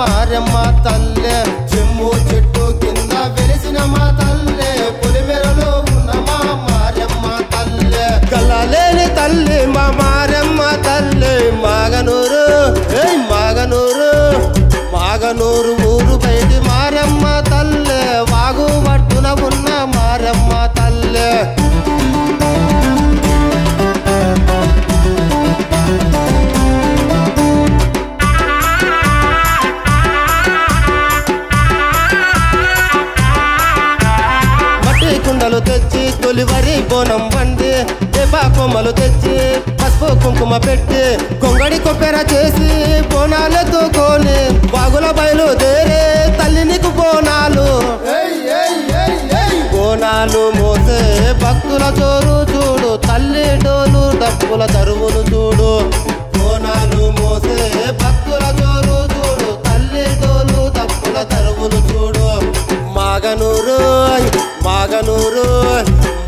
మారమ్మ తల్లే చెమ్ము చెట్టు కింద వెలిసిన మా తల్లే పొలిమెరలో ఉన్న మా మారమ్మ తల్లే కలలేని తల్లి మా మారమ్మ తల్లే మాగనూరు మాగనూరు ఊరు బయటి మారమ్మ తల్లే వాగు పట్టున ఉన్న మారమ్మ తల్లే కుండలు తెచ్చి తొలివరి బోనం వండి దేపా కొమ్మలు తెచ్చి పసుపు కుంకుమ పెట్టి కొంగడి కొప్పెర చేసి బోనాలతో కోని వాగుల బయలుదేరే తల్లి నీకు బోనాలు బోనాలు మోసే భక్తుల చోరు చూడు తల్లి డోలు డప్పుల తరువులు చూడు బోనాలు మోసే భక్తుల చోరు చూడు తల్లి డోలు డప్పుల తరువులు చూడు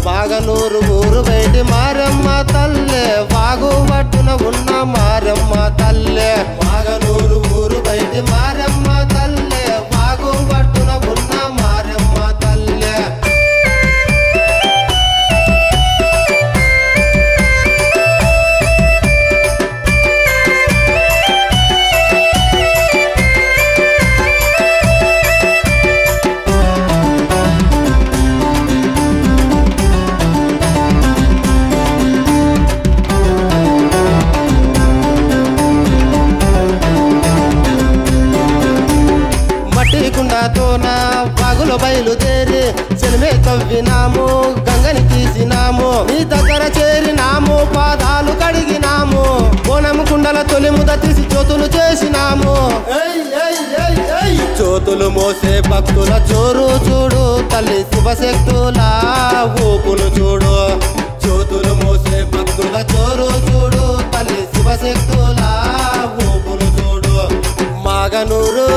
మాగనూరు ఊరు బయటి మారమ్మ తల్లే వాగు పట్టున ఉన్న మారమ్మ తల్లే మాగనూరు ఊరు బయటి మారమ్మ తల్లే వాగు పట్టున ఉన్న మారమ్మ తల్లే కుండతోన వాగులో బయలుదేరి చెలిమే తవ్వినాము గంగని తీసినాము నీ దగ్గర చేరినాము పాదాలు కడిగినాము బోనము కుండల తొలి ముద తీసి చోతులు చేసినాము చోతులు మోసే భక్తుల చోరు చూడు తల్లి శివశక్తుల ఊపులు చూడు చోతులు మోసే భక్తుల చోరు చూడు తల్లి శివశక్తుల ఊపులు చూడు మాగనూరు